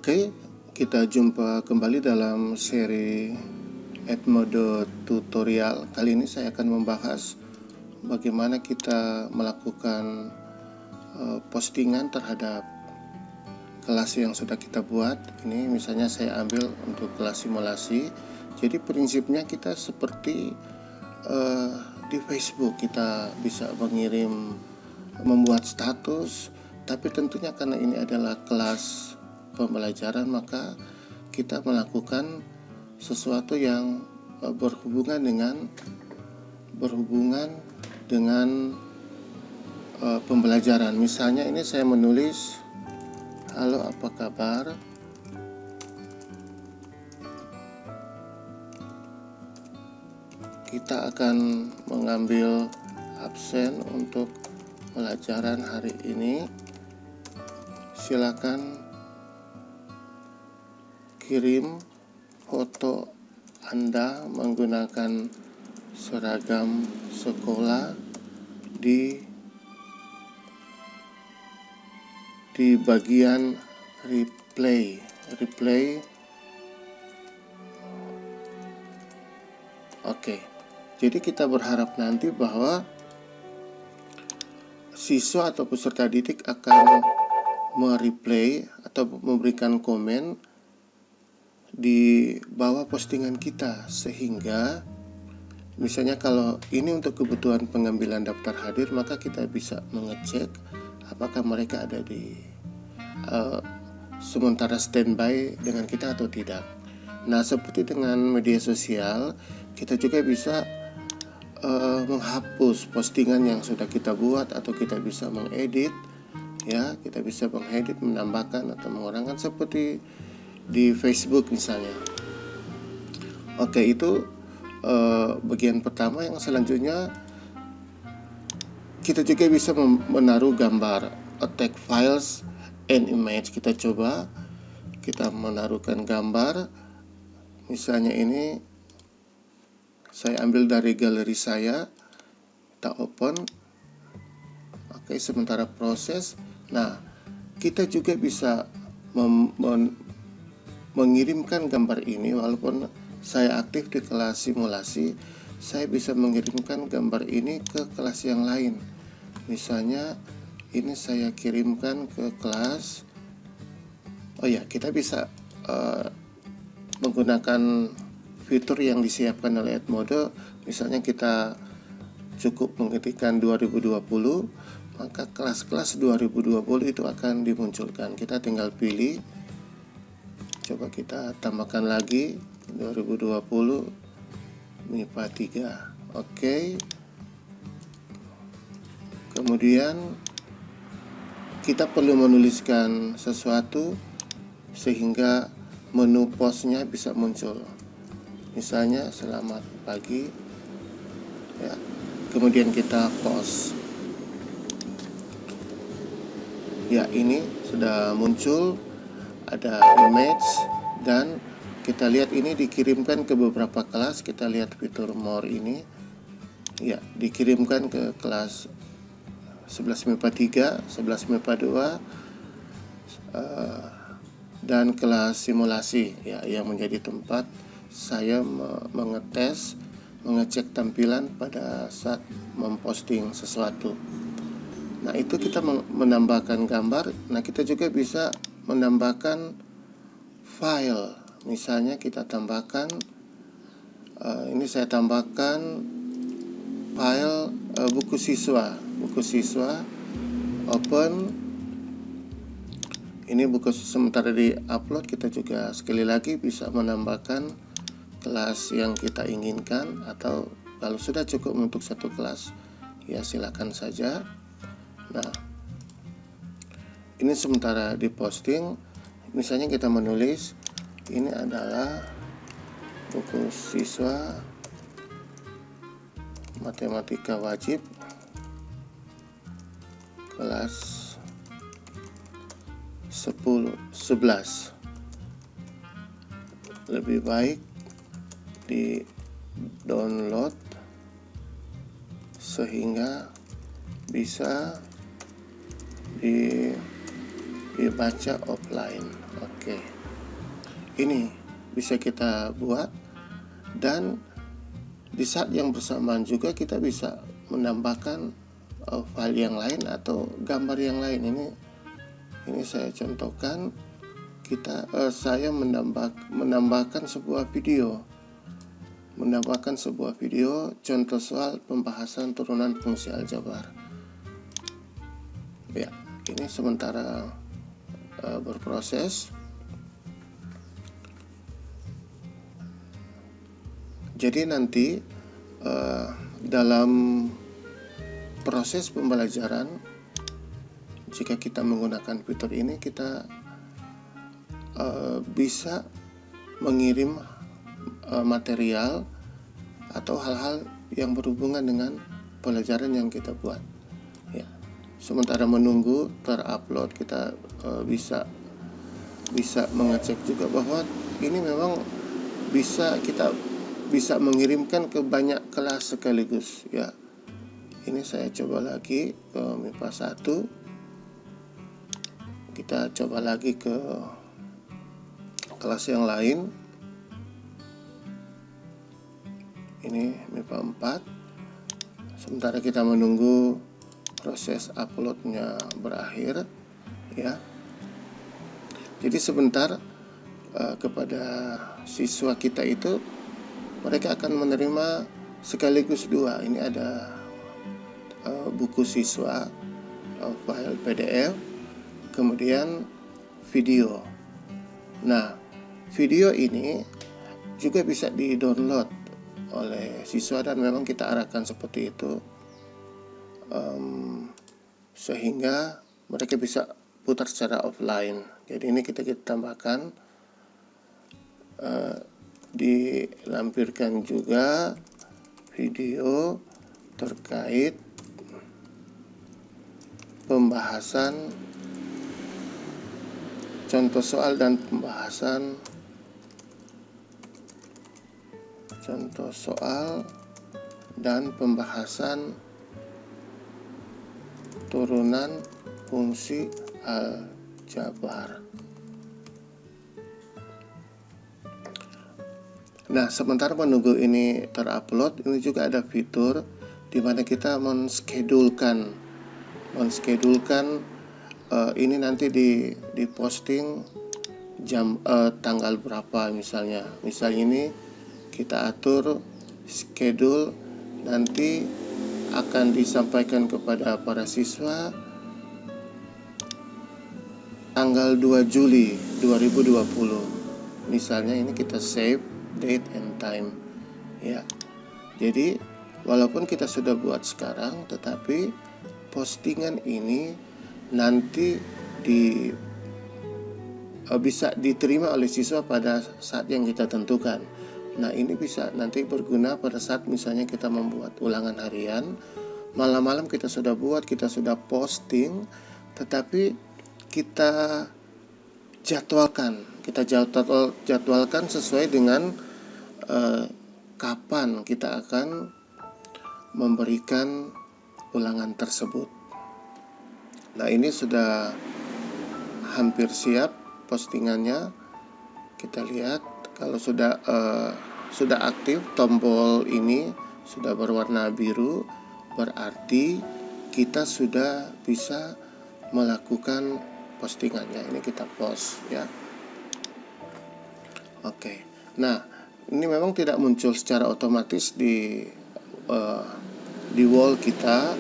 Oke, kita jumpa kembali dalam seri Edmodo tutorial. Kali ini saya akan membahas bagaimana kita melakukan postingan terhadap kelas yang sudah kita buat. Ini misalnya saya ambil untuk kelas simulasi. Jadi prinsipnya kita seperti di Facebook, kita bisa membuat status, tapi tentunya karena ini adalah kelas pembelajaran, maka kita melakukan sesuatu yang berhubungan dengan pembelajaran. Misalnya ini saya menulis, halo apa kabar, kita akan mengambil absen untuk pelajaran hari ini, silakan kirim foto Anda menggunakan seragam sekolah di bagian reply. Oke. Jadi kita berharap nanti bahwa siswa atau peserta didik akan mereply atau memberikan komen di bawah postingan kita, sehingga misalnya kalau ini untuk kebutuhan pengambilan daftar hadir, maka kita bisa mengecek apakah mereka ada di sementara standby dengan kita atau tidak. Nah, seperti dengan media sosial, kita juga bisa menghapus postingan yang sudah kita buat, atau kita bisa mengedit, ya, kita bisa mengedit, menambahkan atau mengurangkan seperti di Facebook misalnya. Oke, itu bagian pertama. Yang selanjutnya, kita juga bisa menaruh gambar, attach files and image. Kita coba, kita menaruhkan gambar. Misalnya ini saya ambil dari galeri saya, kita open. Oke, sementara proses. Nah, kita juga bisa mengirimkan gambar ini. Walaupun saya aktif di kelas simulasi, saya bisa mengirimkan gambar ini ke kelas yang lain. Misalnya ini saya kirimkan ke kelas, kita bisa menggunakan fitur yang disiapkan oleh Edmodo. Misalnya kita cukup mengetikkan 2020, maka kelas-kelas 2020 itu akan dimunculkan. Kita tinggal pilih, coba kita tambahkan lagi 2020 MIPA 3. Oke. Kemudian kita perlu menuliskan sesuatu sehingga menu postnya bisa muncul. Misalnya selamat pagi, ya. Kemudian kita post. Ya, ini sudah muncul, ada image, dan kita lihat ini dikirimkan ke beberapa kelas. Kita lihat fitur more ini, ya, dikirimkan ke kelas 11 MIPA 3, 11 MIPA 2, dan kelas simulasi, ya, yang menjadi tempat saya mengecek tampilan pada saat memposting sesuatu. Nah, itu kita menambahkan gambar. Nah, kita juga bisa menambahkan file. Misalnya kita tambahkan, ini saya tambahkan file buku siswa, open. Ini buku sementara di upload. Kita juga sekali lagi bisa menambahkan kelas yang kita inginkan, atau kalau sudah cukup untuk satu kelas, ya silakan saja. Nah, ini sementara diposting. Misalnya kita menulis, ini adalah buku siswa matematika wajib kelas 11. Lebih baik di download sehingga bisa dibaca offline. Oke. ini bisa kita buat, dan di saat yang bersamaan juga kita bisa menambahkan file yang lain atau gambar yang lain. Ini saya contohkan, saya menambahkan sebuah video, contoh soal pembahasan turunan fungsi aljabar. Ya, ini sementara berproses. Jadi nanti dalam proses pembelajaran, jika kita menggunakan fitur ini, kita bisa mengirim material atau hal-hal yang berhubungan dengan pelajaran yang kita buat. Ya, sementara menunggu terupload, kita bisa mengecek juga bahwa ini memang kita bisa mengirimkan ke banyak kelas sekaligus. Ya, ini saya coba lagi ke MIPA 1. Kita coba lagi ke kelas yang lain. Ini MIPA 4. Sementara kita menunggu proses uploadnya berakhir, ya. Jadi sebentar kepada siswa kita itu, mereka akan menerima sekaligus dua. Ini ada buku siswa, file PDF, kemudian video. Nah, video ini juga bisa di-download oleh siswa, dan memang kita arahkan seperti itu, sehingga mereka bisa putar secara offline. Jadi ini kita tambahkan, dilampirkan juga video terkait pembahasan contoh soal dan pembahasan turunan fungsi aljabar. Nah, sementara menunggu ini terupload, ini juga ada fitur di mana kita menschedule-kan ini nanti di posting jam tanggal berapa misalnya. Ini kita atur schedule, nanti akan disampaikan kepada para siswa tanggal 2 Juli 2020. Misalnya ini kita save date and time, ya. Jadi walaupun kita sudah buat sekarang, tetapi postingan ini nanti bisa diterima oleh siswa pada saat yang kita tentukan. Nah, ini bisa nanti berguna pada saat misalnya kita membuat ulangan harian, malam-malam kita sudah buat, kita sudah posting, tetapi kita jadwalkan sesuai dengan kapan kita akan memberikan ulangan tersebut. Nah, ini sudah hampir siap postingannya. Kita lihat kalau sudah aktif, tombol ini sudah berwarna biru, berarti kita sudah bisa melakukan postingannya. Ini kita post, ya. Oke. Nah, ini memang tidak muncul secara otomatis di wall kita,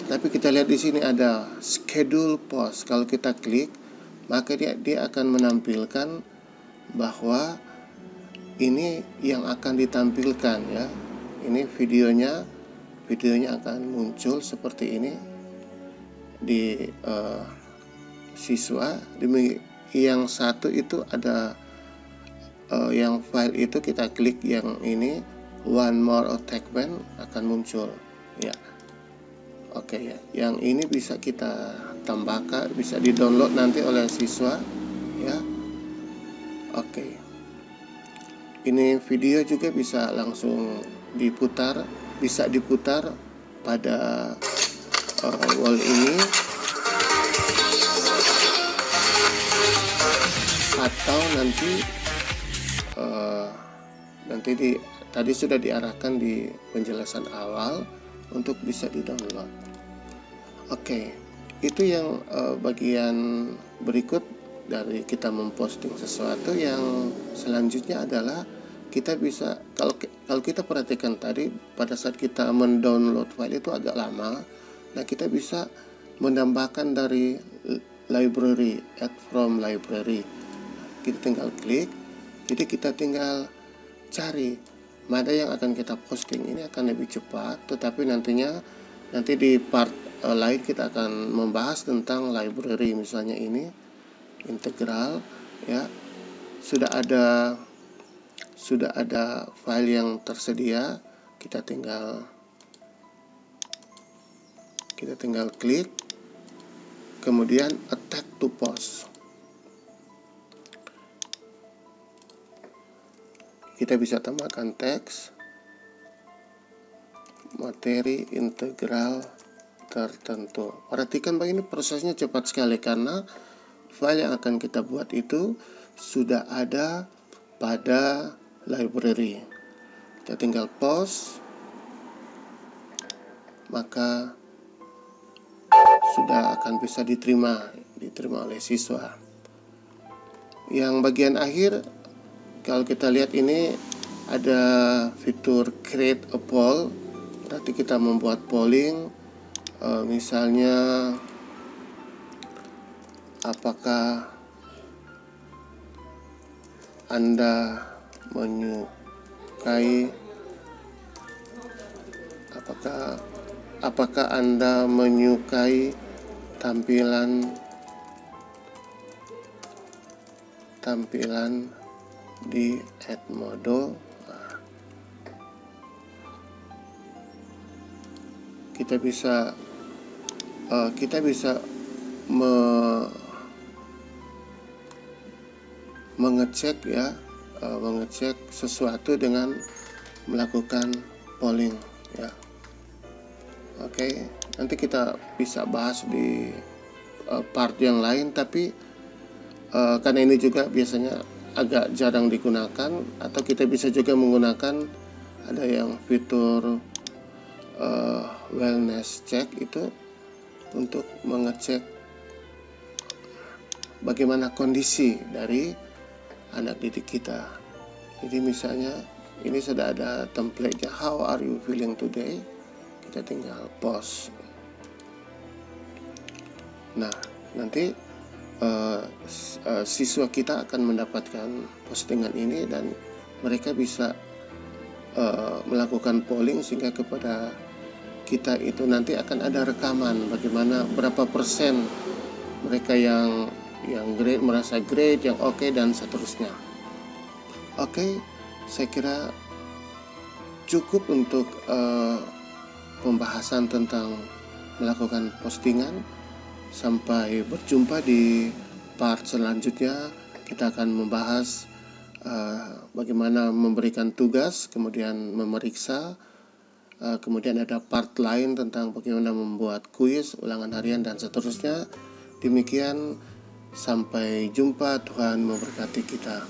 tapi kita lihat di sini ada schedule post. Kalau kita klik, maka dia akan menampilkan bahwa ini yang akan ditampilkan, ya. Ini videonya akan muncul seperti ini di siswa. Yang satu itu ada yang file itu, kita klik yang ini, one more attachment, akan muncul, ya. Oke, ya. Yang ini bisa kita tambahkan, bisa di-download nanti oleh siswa, ya. Oke. Ini video juga bisa langsung diputar, bisa diputar pada wall ini, atau nanti nanti tadi sudah diarahkan di penjelasan awal untuk bisa di-download. Oke, itu yang bagian berikut dari kita memposting sesuatu. Yang selanjutnya adalah kita bisa, kalau kita perhatikan tadi pada saat kita mendownload file itu agak lama. Nah, kita bisa menambahkan dari library, add from library. Kita tinggal klik, jadi kita tinggal cari mana yang akan kita posting. Ini akan lebih cepat, tetapi nanti di part lain kita akan membahas tentang library. Misalnya ini integral, ya, sudah ada file yang tersedia. Kita tinggal klik, kemudian attach to post. Kita bisa tambahkan teks, materi integral tertentu. Perhatikan begini, prosesnya cepat sekali karena file yang akan kita buat itu sudah ada pada library. Kita tinggal post, maka sudah akan bisa diterima oleh siswa. Yang bagian akhir, kalau kita lihat ini ada fitur create a poll. Berarti kita membuat polling, misalnya apakah Anda menyukai apakah Anda menyukai tampilan di Edmodo. Kita bisa mengecek sesuatu dengan melakukan polling, ya. Oke, nanti kita bisa bahas di part yang lain, tapi karena ini juga biasanya agak jarang digunakan, atau kita bisa juga menggunakan ada yang fitur wellness check itu untuk mengecek bagaimana kondisi dari anak didik kita. Jadi misalnya ini sudah ada template-nya, how are you feeling today? Kita tinggal post. Nah, nanti siswa kita akan mendapatkan postingan ini dan mereka bisa melakukan polling, sehingga kepada kita itu nanti akan ada rekaman bagaimana berapa persen mereka yang grade, merasa grade, yang oke, dan seterusnya. Oke, saya kira cukup untuk pembahasan tentang melakukan postingan. Sampai berjumpa di part selanjutnya. Kita akan membahas bagaimana memberikan tugas, kemudian memeriksa, kemudian ada part lain tentang bagaimana membuat kuis, ulangan harian, dan seterusnya. Demikian, sampai jumpa. Tuhan memberkati kita.